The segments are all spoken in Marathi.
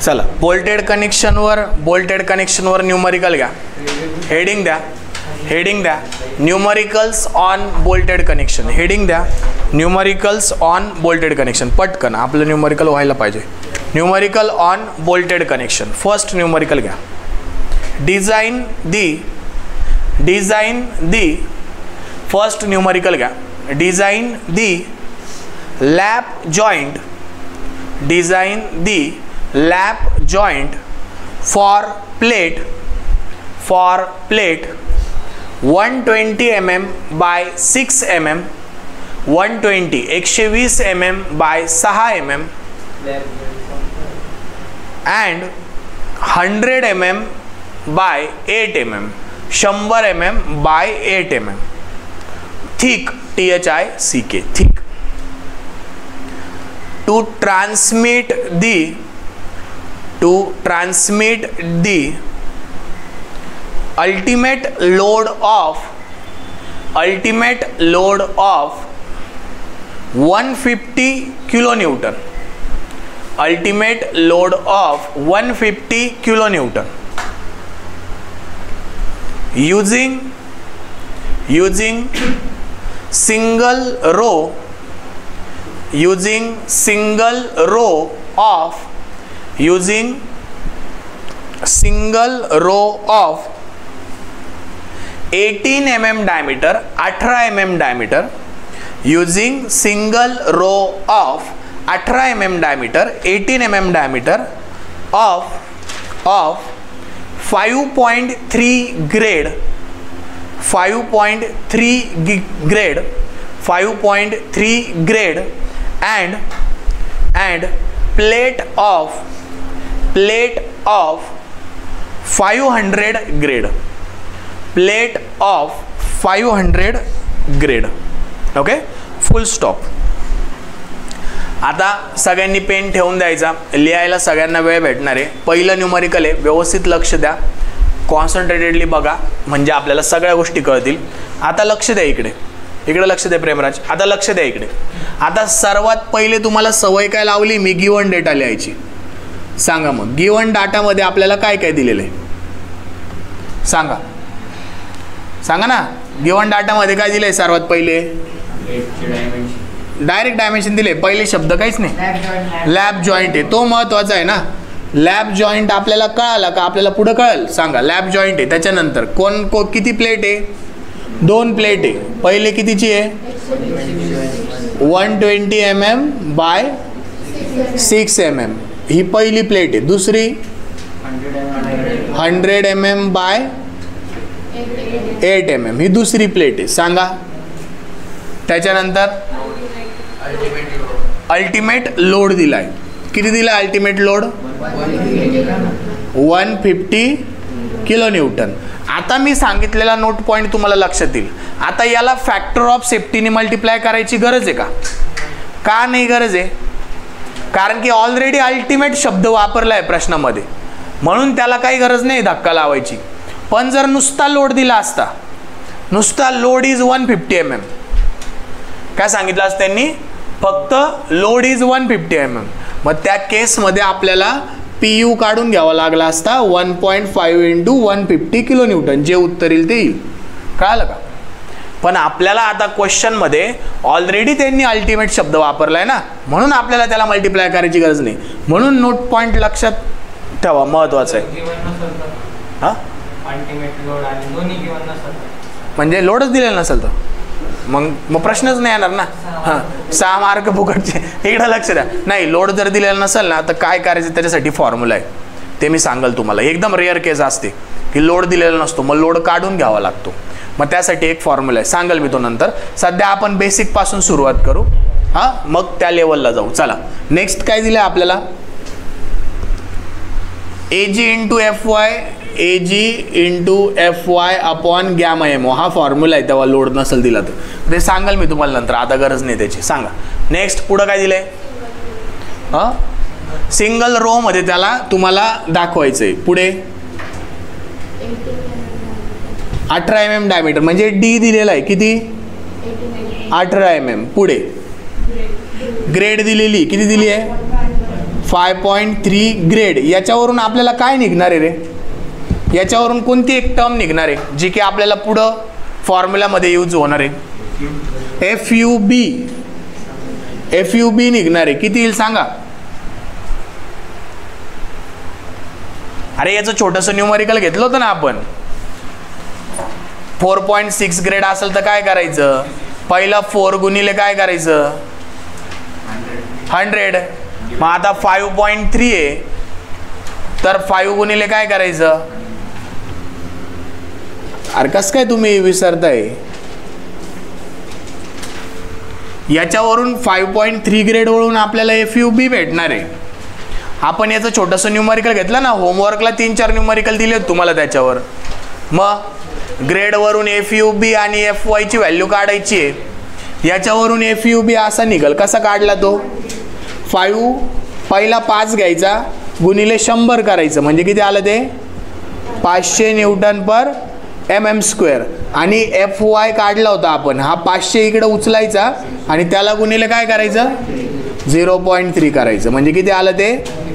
चला बोल्टेड कनेक्शनवर न्यूमरिकल घ्या. हेडिंग द्या numericals on bolted connection. Heading द्या न्यूमरिकल्स ऑन बोल्टेड कनेक्शन. पटकन आपलं न्यूमरिकल व्हायला पाहिजे. Numerical on bolted connection. First numerical घ्या. डिझाइन दी फर्स्ट न्यूमरिकल घ्या. Design the lap joint for plate 120 mm by 6 mm 120 mm by 6 mm and 100 mm by 8 mm 100 mm by 8 mm thick thick thick to transmit the ultimate load of 150 kilonewton. Ultimate load of 150 kilonewton using single row of 18 mm diameter 18 mm diameter using single row of 18 mm diameter 18 mm diameter of 5.3 grade 5.3 grade and plate of 500 grade. Plate of 500 grade. Okay, full stop. आता सगळ्यांनी पेन ठेवून द्यायचा. लिहायला सगळ्यांना वेळ भेटणार आहे. पहिलं न्यूमरिकल आहे, व्यवस्थित लक्ष द्या, कॉन्सन्ट्रेटेडली बघा, म्हणजे आपल्याला सगळ्या गोष्टी कळतील. आता लक्ष द्या इकडे लक्ष द्या प्रेमराज. आता लक्ष द्या इकडे. आता सर्वात पहिले तुम्हाला सवय काय लावली मी, गिवन डेटा लिहायची. सांगा मग गिवन डाटामध्ये आपल्याला काय काय दिलेलं आहे सांगा ना. गिवन डाटामध्ये काय दिलंय सर्वात पहिले? डायरेक्ट डायमेन्शन दिले. पहिले शब्द काहीच नाही. लॅप जॉईंट आहे, तो महत्वाचा आहे ना. लॅप जॉईंट आपल्याला कळाला का? आपल्याला पुढे कळेल. सांगा लॅप जॉईंट आहे. त्याच्यानंतर किती प्लेट आहे? 2 प्लेट आहे. पहिले कितीची आहे? 120 mm बाय 6 mm ही पहिली प्लेट आहे. दुसरी 100 mm बाय 8 mm ही दुसरी प्लेट आहे. सांगा त्याच्यानंतर अल्टिमेट लोड दिलाय. किती दिलाय अल्टिमेट लोड? 150 किलोन्यूटन. आता मी सांगितलेला नोट पॉइंट तुम्हाला लक्षात येईल. आता याला फॅक्टर ऑफ सेफ्टीने मल्टिप्लाय करायची गरज आहे का नाही गरज आहे? कारण की ऑलरेडी अल्टिमेट शब्द वापरलाय प्रश्नामध्ये, म्हणून त्याला काही गरज नाही धक्का लावायची. पण जर नुसता लोड दिला असता, नुसता लोड इज 150 mm, काय सांगितलं असतं त्यांनी? फक्त लोड इज 150 mm. मग त्या केसमध्ये आपल्याला PU काढून घ्यावा लागला असता 1.5 × 150 किलोन्यूटन. जे उत्तर येईल ते येईल. कळालं का? पण आपल्याला आता क्वेश्चन मध्ये ऑलरेडी त्यांनी अल्टिमेट शब्द वापरलाय ना, म्हणून आपल्याला त्याला मल्टिप्लाय करायची गरज नाही. म्हणून नोट पॉइंट लक्षात ठेवा, महत्वाचं आहे. हा म्हणजे लोडच दिलेला नसेल तर मग प्रश्नच नाही येणार ना. हां 6 मार्क फुकटचे. इकडे लक्ष द्या. नाही, लोड जर दिलेला नसेल ना तर काय करायचं त्याच्यासाठी फॉर्म्युला आहे, ते मी सांगाल तुम्हाला. एकदम रेअर केस असते की लोड दिलेला नसतो, मग लोड काढून घ्यावा लागतो. मग त्यासाठी एक फॉर्म्युला आहे, सांगाल मी तो नंतर. सध्या आपण बेसिक पासून सुरुवात करू, हां मग त्या लेवलला जाऊ. चला नेक्स्ट काय दिलं आपल्याला? AG × Fy upon gamma MO हा फॉर्म्युला आहे. तेव्हा लोड नसेल दिला तर ते सांगाल मी तुम्हाला नंतर, आता गरज नाही त्याची. सांगा नेक्स्ट पुढं काय दिलंय? हां सिंगल रो मध्ये त्याला तुम्हाला दाखवायचं आहे. पुढे 18 mm डायमीटर म्हणजे D दिलेला आहे. किती? 18 mm. पुढे ग्रेड दिलेली किती दिली आहे? 5.3 ग्रेड. याच्यावरून आपल्याला काय निघणार आहे रे? याच्यावरून कोणती एक टर्म निघणार आहे जी की आपल्याला पुढं फॉर्म्युलामध्ये यूज होणार आहे? FUB निघणार आहे. किती येईल सांगा? अरे याचं छोटंसं न्यूमरिकल घेतलं होतं ना आपण. 4.6 ग्रेड असेल तर काय करायचं? पहिला 4 गुणिले काय करायचं? 100. मग आता 5.3 आहे तर 5 गुणिले काय करायचं? अरे कसं काय तुम्ही विसरताय? याच्यावरून 5.3 ग्रेड वरून आपल्याला FUB भेटणार आहे. आपण याचं छोटंसं न्यूमरिकल घेतलं ना, होमवर्कला 3-4 न्यूमरिकल दिले तुम्हाला त्याच्यावर. मग ग्रेडवरून FUB आणि FY ची व्हॅल्यू काढायची आहे. याच्यावरून FUB असा निघल. कसा काढला तो? 5 पहिला 5 घ्यायचा गुणिले 100 करायचं म्हणजे किती आलं ते? 500 न्यूटन पर mm². आणि FY काढला होता आपण, हा 500 इकडे उचलायचा आणि त्याला गुणिले काय करायचं? 0.3 करायचं म्हणजे किती आलं ते?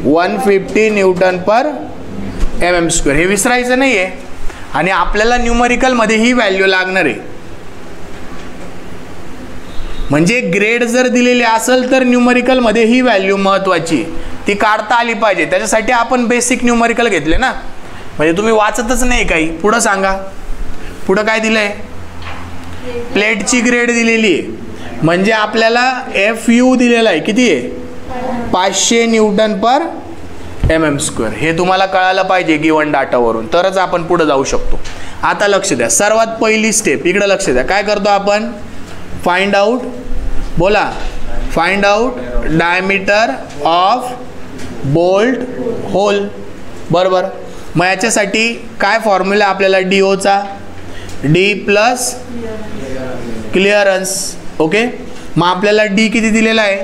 150 न्यूटन पर mm². हे विसरायचं नाही आहे. आणि आपल्याला न्यूमरिकलमध्ये ही व्हॅल्यू लागणार आहे. म्हणजे ग्रेड जर दिलेली असेल तर न्यूमरिकलमध्ये ही व्हॅल्यू महत्त्वाची, ती काढता आली पाहिजे. त्याच्यासाठी आपण बेसिक न्यूमरिकल घेतले ना. म्हणजे तुम्ही वाचतच नाही काही. पुढं सांगा, पुढं काय दिलंय? प्लेटची ग्रेड दिलेली आहे म्हणजे आपल्याला FU दिलेला आहे. किती आहे? 500 न्यूटन पर mm². हे तुम्हाला कळायला पाहिजे गिवन डाटावरून, तरच आपण पुढे जाऊ शकतो. आता लक्ष द्या, सर्वात पहिली स्टेप इकडे लक्ष द्या. काय करतो आपण? फाइंड आउट, बोला, find out diameter of bolt hole. बरोबर. मग याच्यासाठी काय फॉर्म्युला आपल्याला? DOचा D प्लस क्लिअरन्स. ओके. मग आपल्याला D किती दिलेला आहे?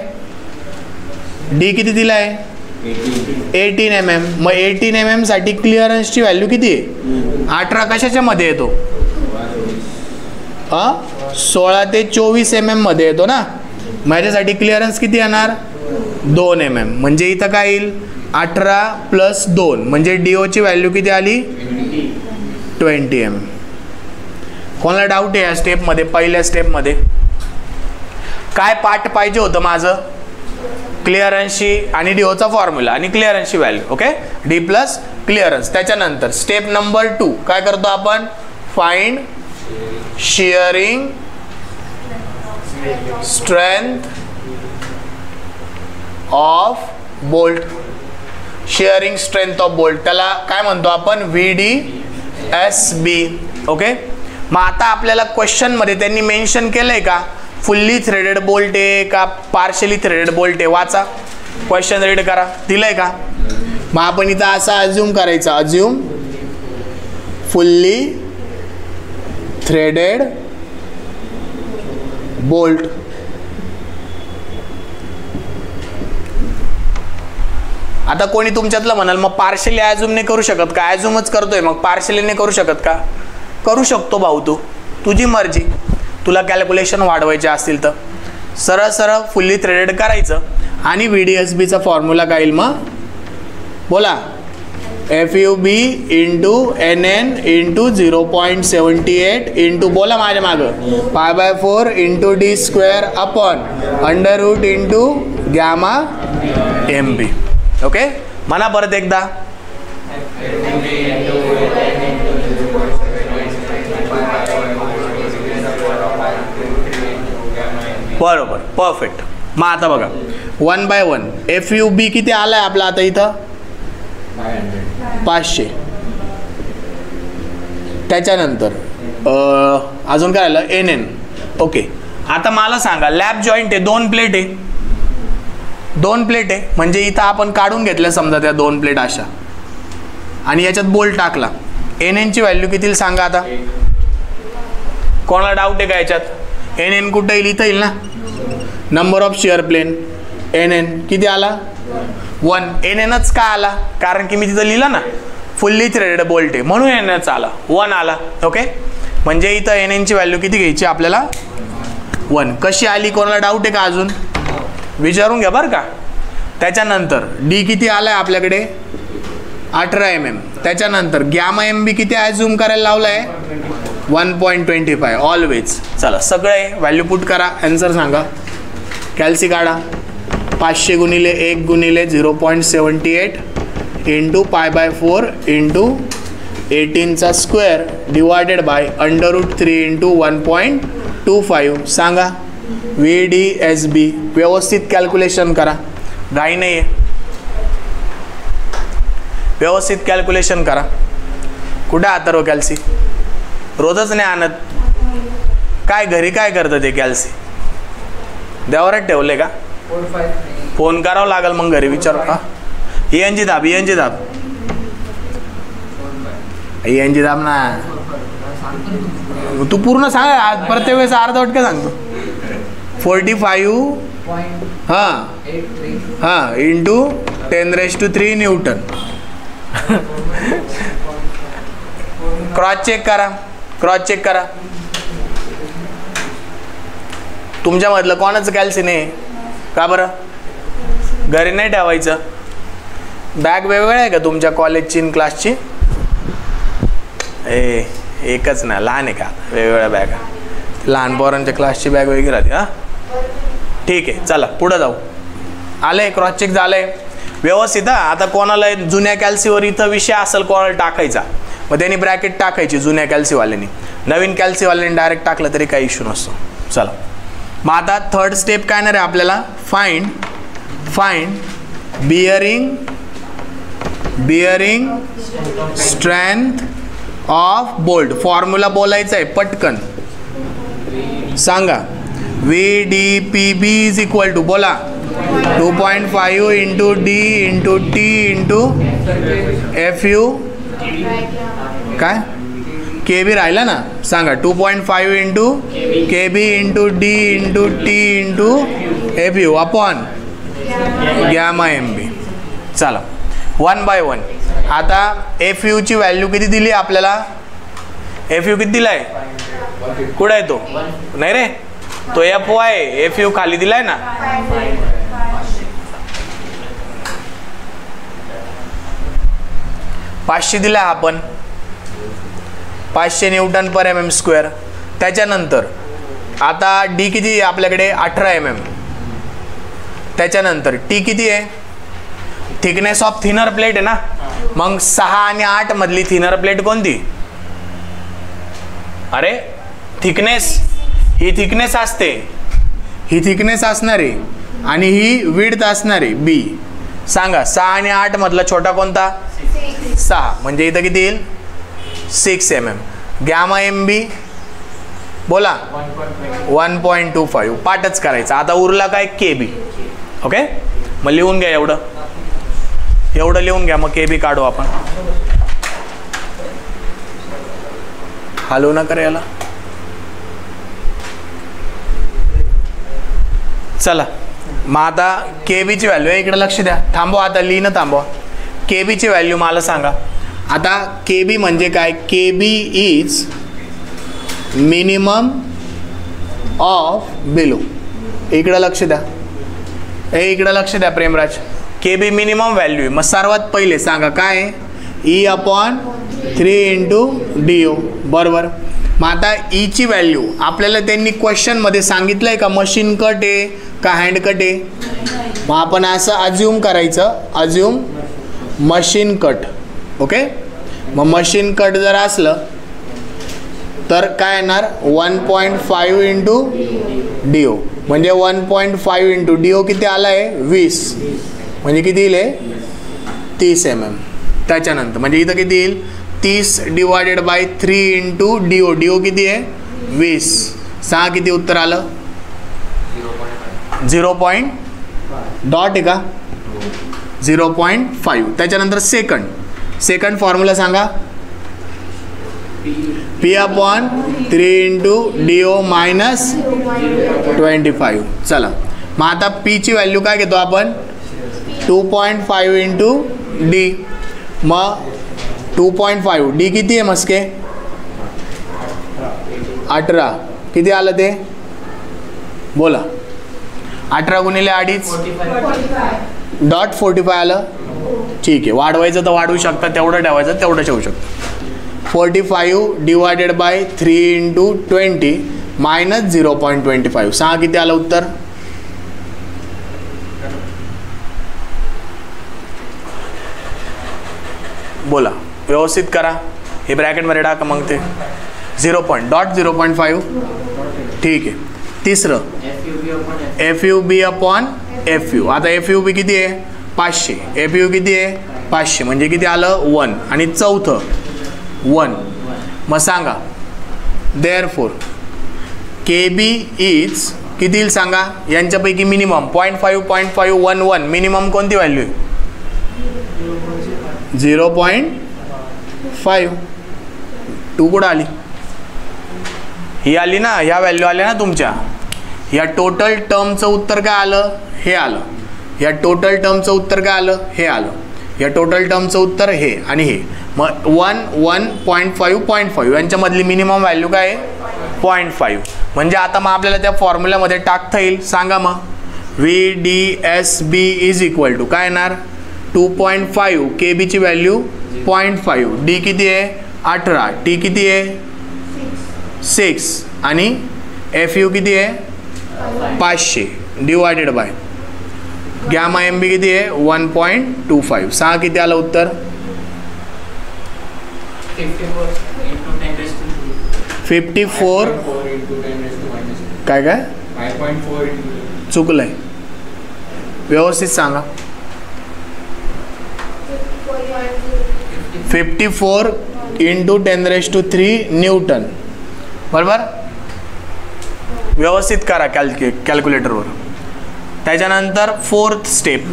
D किती दिला आहे? 18 mm. मग 18 mm साठी क्लिअरन्सची व्हॅल्यू किती आहे? 18 कशाच्या मध्ये येतो? 16 ते 24 mm मध्ये येतो ना. माझ्यासाठी क्लिअरन्स किती येणार? 2 mm. म्हणजे इथं काय येईल? 18 प्लस 2 म्हणजे DOची व्हॅल्यू किती आली? 20 mm. कोणाला डाऊट आहे या स्टेपमध्ये? पहिल्या स्टेपमध्ये काय पार्ट पाहिजे होतं माझं? क्लिअरन्सची आणि DOचा फॉर्म्युला आणि क्लिअरन्सची value. Okay. D plus clearance. त्याच्यानंतर स्टेप नंबर 2 काय करतो आपण? Find shearing strength of bolt. Shearing strength of bolt त्याला काय म्हणतो आपण? VDSB. ओके. मग आता आपल्याला क्वेश्चन मध्ये त्यांनी मेन्शन केलंय का फुल्ली थ्रेडेड बोल्ट आहे का पार्शली थ्रेडेड बोल्ट आहे? वाचा, क्वेश्चन रीड करा. दिलंय का? मग आपण इथं असा अज्यूम करायचा, अज्यूम फुल्ली थ्रेडेड बोल्ट. आता कोणी तुमच्यातलं म्हणाल मग पार्शली अज्यूम नाही करू शकत का? अज्यूमच करतोय मग पार्शली नाही करू शकत का? करू शकतो भाऊ, तुझी मर्जी. तुला कॅल्क्युलेशन वाढवायचे असतील तर सरळ सरळ फुल्ली थ्रेडेड करायचं आणि VDSBचा फॉर्म्युला काय येईल मग? बोला. FUB into NN into 0.78 into, बोला माझ्या मागं, π/4 into D² upon under root into gamma MB. Okay. म्हणा परत एकदा. बरोबर, परफेक्ट. मग आता बघा 1/1 FUB किती आलाय आपला आता इथं? 500. त्याच्यानंतर अजून काय आलं? NN. ओके. आता मला सांगा, लॅब जॉईंट आहे, 2 प्लेट आहे, 2 प्लेट आहे म्हणजे इथं आपण काढून घेतल्या समजा त्या 2 प्लेट अशा आणि याच्यात बोल्ट टाकला. NN ची व्हॅल्यू किती सांगा आता? कोणाला डाऊट आहे का याच्यात? NN कुठं येईल? इथं येईल ना. Number of shear plane NN किती आला? 1. NNच का आला? कारण की मी तिथं लिहिलं ना फुल्ली थ्रेडेड बोल्ट आहे म्हणून NNच आला, 1 आला. ओके. म्हणजे इथं NN ची व्हॅल्यू किती घ्यायची आपल्याला? 1. कशी आली? कोणाला डाऊट आहे का अजून? विचारून घ्या बरं का. त्याच्यानंतर डी किती आलाय आपल्याकडे 18 mm. त्याच्यानंतर गॅमा एम बी किती ॲझ्युम करायला लावला आहे 1.25 ऑलवेज. चला सगळे व्हॅल्यू पुट करा, आन्सर सांगा. कॅल्सी काढा. 500 गुणिले 1 गुणिले 0.78 इंटू π/4 इंटू 18चा स्क्वेअर डिवायडेड बाय √3 इंटू 1.25. सांगा VDSB. व्यवस्थित कॅल्क्युलेशन करा, घाई नाही आहे, व्यवस्थित कॅल्क्युलेशन करा. कुठे अथर्व कॅल्सी? रोजच नाही आणत काय? घरी काय करतं ते कॅल्सी? देवारात ठेवले का? फोन करावं लागेल मग घरी विचारू. हा ENG दाब, ENG दाब, ENG दाब ना. तू पूर्ण सांग, आज प्रत्येक वेळेस अर्धवट काय सांगतो? 45 हां इंटू 10⁻³ न्यूटन. क्रॉस चेक करा, क्रॉस चेक करा. तुमच्यामधलं कोणाचं कॅल्सी नाही का बरं? घरी नाही ठेवायचं. बॅग वेगवेगळ्या आहे का तुमच्या कॉलेजची आणि क्लासची? एकच ना, लहान आहे का? वेगवेगळ्या बॅगा. लहान पोरांच्या क्लासची बॅग वेगळी राहते. हां ठीक आहे, चला पुढं जाऊ. आलंय, क्रॉस चेक झालंय व्यवस्थित. आता कोणाला जुन्या कॅल्सीवर इथं विषय असेल कोणाला टाकायचा, मग त्यांनी ब्रॅकेट टाकायची जुन्या कॅल्सीवाल्यांनी. नवीन कॅल्सीवाल्यांनी डायरेक्ट टाकलं तरी काही इश्यू नसतो. चला मग आता थर्ड स्टेप काय येणार आहे आपल्याला? Find bearing strength of bolt. Formula बोलायचा आहे पटकन सांगा. VDPB इज इक्वल टू बोला 2.5 into D into T into FU काय KB राहिला ना, सांगा 2.5 into KB into D into T into FU upon gamma MB. चला 1 by 1. आता FU ची व्हॅल्यू किती दिली आपल्याला? FU किती दिलाय? कुठे आहे तो? नाही रे, तो FY FU खाली दिलाय ना. $500 दिला आपण, 500 न्यूटन पर mm². त्याच्यानंतर आता D किती आहे आपल्याकडे? 18 mm. त्याच्यानंतर T किती आहे? थिकनेस ऑफ थिनर प्लेट आहे ना. मग 6 आणि 8 मधली थिनर प्लेट कोणती? अरे थिकनेस, ही थिकनेस असते, ही थिकनेस असणारी आणि ही विड्थ असणारी B. सांगा 6 आणि 8 मधला छोटा कोणता? 6. म्हणजे इथं किती येईल? 6 mm. गॅमा MB बोला 1.25. पाठच करायचा. आता उरला काय? KB. ओके, मग लिहून घ्या, एवढं लिहून घ्या. मग KB काढू आपण. हलवू नका याला. चला मग आता KBची व्हॅल्यू आहे, इकडे लक्ष द्या. थांबवा आता, लिहिणं थांबवा. KBची व्हॅल्यू मला सांगा. आता KB म्हणजे काय? KB is minimum of below. इकडे लक्ष द्या, इकडे लक्ष द्या प्रेमराज. KB मिनिमम व्हॅल्यू आहे. मग सर्वात पहिले सांगा काय? E/3 into DO. बरोबर. मग आता ईची व्हॅल्यू आपल्याला त्यांनी क्वेश्चनमध्ये सांगितलं आहे का मशीन कट आहे का हँड कट आहे? मग आपण असं अज्युम करायचं, अज्युम मशीन कट. ओके, मग मशीन कट जर असलं तर काय येणार? 1.5 इंटू DO. म्हणजे 1.5 इंटू DO किती आला आहे? 20. म्हणजे किती येईल? 30 mm. त्याच्यानंतर म्हणजे इथं किती येईल? 30 divided by 3 into DO. DO किती आहे? 20. 6 किती उत्तर आलं? 0. डॉट आहे का? 0.5. त्याच्यानंतर सेकंड फॉर्म्युला सांगा. P/3 into DO minus 25. चला मग आता P ची व्हॅल्यू काय घेतो आपण? 2.5 इंटू D. मग 2.5 D किती आहे मस्के? 18. किती आलं ते? बोला. 18 गुणिले 2.5 डॉट 45 आलं. ठीक आहे, वाढवायचं तर वाढवू शकता, तेवढं ठेवायचं तेवढं ठेवू शकता. 45 डिवायडेड बाय 3 × 20 मायनस 0.25. सांगा किती आलं उत्तर. बोला, व्यवस्थित करा. हे ब्रॅकेटमध्ये टाका मग ते 0.5. ठीक आहे. तिसरं FUB अपॉन FU. आता FUB किती आहे 500, FU किती आहे 500, म्हणजे किती आलं 1. आणि चौथं 1. मग सांगा देअरफॉर KB इज किती येईल सांगा. यांच्यापैकी मिनिमम 0.5 0.5 1 1 मिनिमम कोणती व्हॅल्यू आहे 0.5. 2 कुठं आली, ही आली ना, ह्या व्हॅल्यू आल्या ना तुमच्या. या टोटल टर्मचं उत्तर काय आलं, हे आलं. या टोटल टर्मचं उत्तर काय आलं, हे आलं. या टोटल टर्मचं उत्तर हे आणि हे. मग 1 1 0.5 0.5 यांच्यामधली मिनिमम व्हॅल्यू काय आहे 0.5. म्हणजे आता मग आपल्याला त्या फॉर्म्युल्यामध्ये टाकता येईल. सांगा मग VDSB इज इक्वल टू काय येणार 2.5. KB ची व्हॅल्यू 0.5. D किती आहे 18. T किती आहे 6 आणि FU किती आहे 500 डिवायडेड बाय गॅमा MB किती आहे 1.25. 6 किती आलं उत्तर 54. काय काय 5.4 चुकलंय, व्यवस्थित सांगा. 54 × 10³ न्यूटन. बरोबर, व्यवस्थित करा कॅल्क्युलेटरवर. त्याच्यानंतर 4th स्टेप.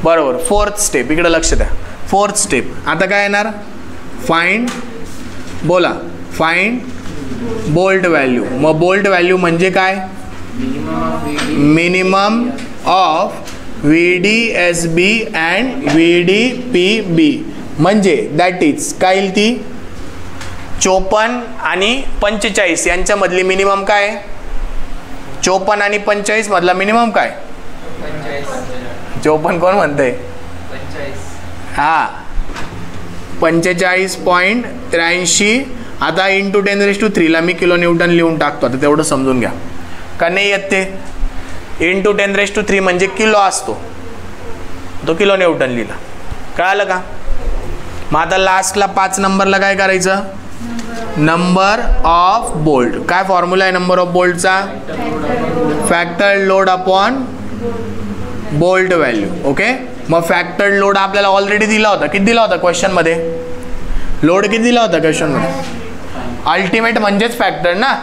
बरोबर, 4th स्टेप इकडे लक्ष द्या. 4th स्टेप आता काय येणार फाइंड, बोला फाइंड बोल्ट व्हॅल्यू. मग बोल्ट व्हॅल्यू म्हणजे काय minimum of VDSB and VDPB. म्हणजे दॅट इज काय येईल ती 54 आणि 45 यांच्यामधली मिनिमम काय 54 आणि 45 मधला मिनिमम काय 54 कोण म्हणते हा 45.83. आता इंटू 10³ ला मी किलो न्यूटन लिहून टाकतो. आता तेवढं समजून घ्या का नाही येत ते. इंटू 10³ म्हणजे किलो असतो, तो किलो न्यूटन लिहिला. कळालं का. मग आता लास्टला 5 नंबरला काय करायचं नंबर ऑफ बोल्ट. काय फॉर्म्युला आहे नंबर ऑफ बोल्टचा factor load upon bolt value. Okay, मग फॅक्टर लोड आपल्याला ऑलरेडी दिला होता. किती दिला होता क्वेश्चनमध्ये लोड किती दिला होता क्वेश्चनमध्ये अल्टिमेट म्हणजेच फॅक्टर ना.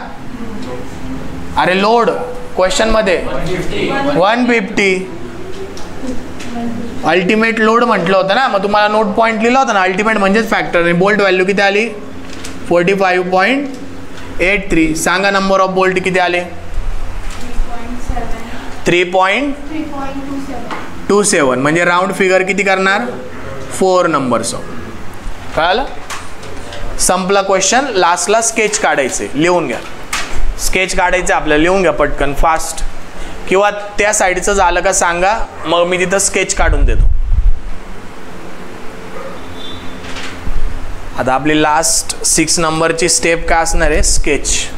अरे लोड क्वेश्चनमध्ये 150 अल्टिमेट लोड म्हटलं होतं ना. मग तुम्हाला नोट पॉईंट लिहिला होता ना अल्टिमेट म्हणजेच फॅक्टर. आणि बोल्ट व्हॅल्यू किती आली 45.83. सांगा नंबर ऑफ बोल्ट किती आले 3.27. म्हणजे राऊंड फिगर किती करणार 4 नंबर्स. कळालं. संपला क्वेश्चन. लास्टला स्केच काढायचे, लिहून घ्या. स्केच काढायचे आपल्याला, लिहून घ्या पटकन फास्ट. किंवा त्या साईडचं झालं का सांगा, मग मी तिथं स्केच काढून देतो. आता आपली लास्ट 6 नंबरची स्टेप काय असणार आहे स्केच.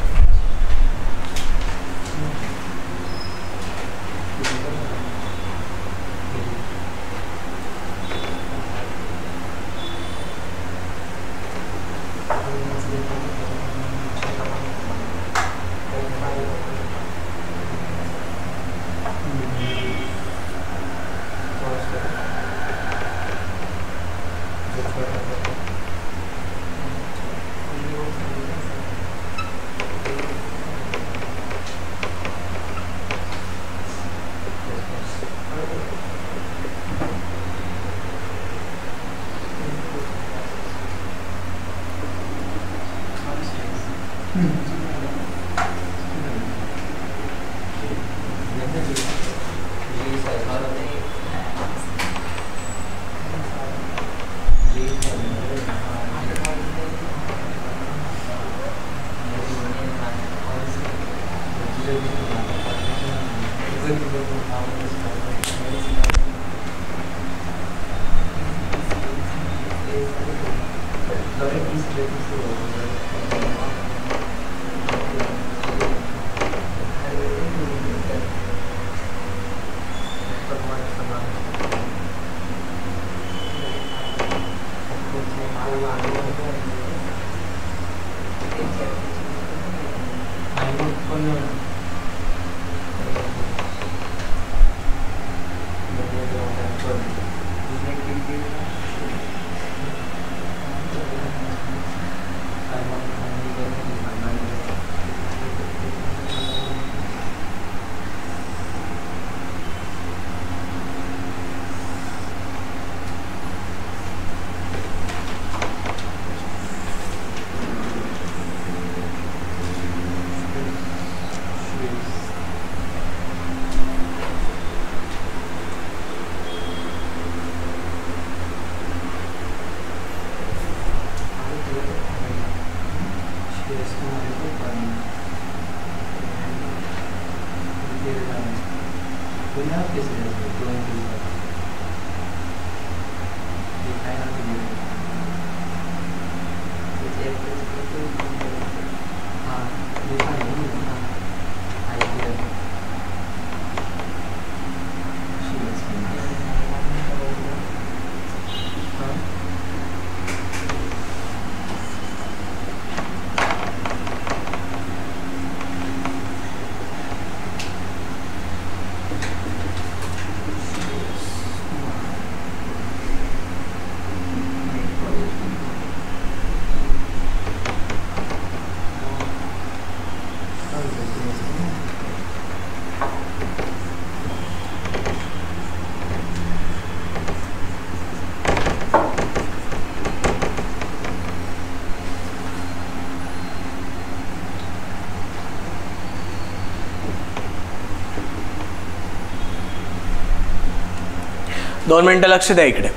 दोन मिनिटं लक्ष द्या इकडे.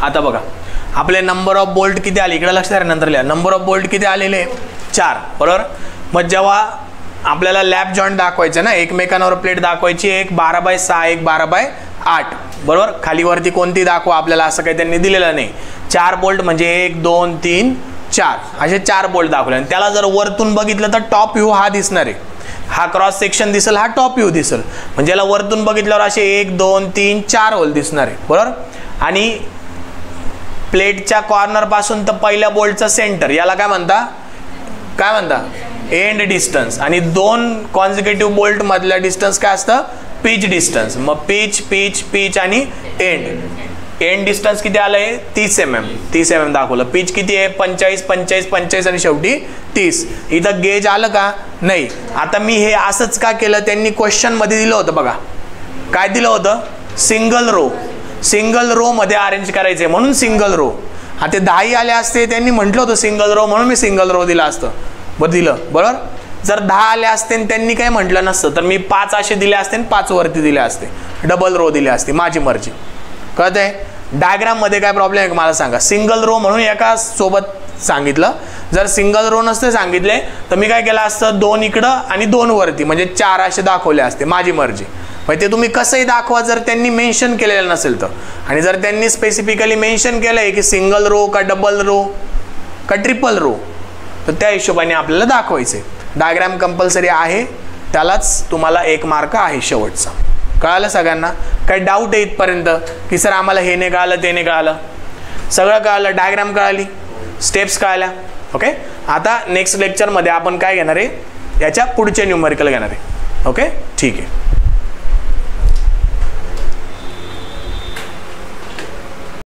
आता बघा आपले नंबर ऑफ बोल्ट किती आले इकडे लक्ष द्या, नंतर लिहा. नंबर ऑफ बोल्ट किती आलेले 4 बरोबर. मग जेव्हा आपल्याला लॅप जॉईंट दाखवायचं ना, एकमेकांवर प्लेट दाखवायची, एक 12/6 एक 12/8 बरोबर. खाली वरती कोणती दाखवा आपल्याला असं काही त्यांनी दिलेलं नाही. 4 बोल्ट म्हणजे 1 2 3 4 असे 4 बोल्ट दाखवले. आणि त्याला जर वरतून बघितलं तर टॉप व्ह्यू हा दिसणार आहे, हा क्रॉस सेक्शन दिसेल, हा टॉप व्ह्यू दिसेल. म्हणजे याला वरतून बघितल्यावर असे 1 2 3 4 होल दिसणार आहे बरोबर. आणि प्लेटच्या कॉर्नर पासून तर पहिल्या बोल्टचा सेंटर याला काय म्हणता एंड डिस्टन्स. आणि 2 कॉन्सिक्युटिव्ह बोल्ट मधल्या डिस्टन्स काय असतं, पिच डिस्टन्स. मग पिच आणि एंड डिस्टन्स किती आलंय 30 mm दाखवलं. पिच किती आहे 45 आणि शेवटी 30. इथं गेज आलं का नाही. आता मी हे असंच का केलं, त्यांनी क्वेश्चन मध्ये दिलं होतं बघा, काय दिलं होतं, सिंगल रो मध्ये अरेंज करायचे म्हणून सिंगल रो. हा ते 10 आले असते, त्यांनी म्हटलं होतं सिंगल रो म्हणून मी सिंगल रो दिला असतं बरोबर. जर 10 आले असते आणि त्यांनी काही म्हटलं नसतं तर मी 5 असे दिले असते आणि 5 वरती दिले असते, डबल रो दिले असते, माझी मर्जी. कळतंय. डायग्राम मध्ये काय प्रॉब्लेम आहे मला सांगा. सिंगल रो म्हणून एका सोबत सांगितलं, जर सिंगल रो नसते सांगितले तर मी काय केलं असतं 2 इकडं आणि 2 वरती म्हणजे 4 असे दाखवले असते, माझी मर्जी. म्हणजे ते तुम्ही कसंही दाखवा जर त्यांनी मेन्शन केलेलं नसेल तर. आणि जर त्यांनी स्पेसिफिकली मेन्शन केलंय की सिंगल रो का डबल रो का ट्रिपल रो तर त्या हिशोबाने आपल्याला दाखवायचे. डायग्राम कंपल्सरी आहे, त्यालाच तुम्हाला 1 मार्क आहे शेवटचा. कळालं सगळ्यांना. काही डाऊट आहे इथपर्यंत की सर आम्हाला हे नाही कळालं ते नाही कळालं. सगळं कळालं, डायग्राम कळाली, स्टेप्स कळाल्या. ओके. आता नेक्स्ट लेक्चरमध्ये आपण काय घेणार आहे, याच्या पुढचे न्यूमेरिकल घेणार आहे. ओके ठीक आहे.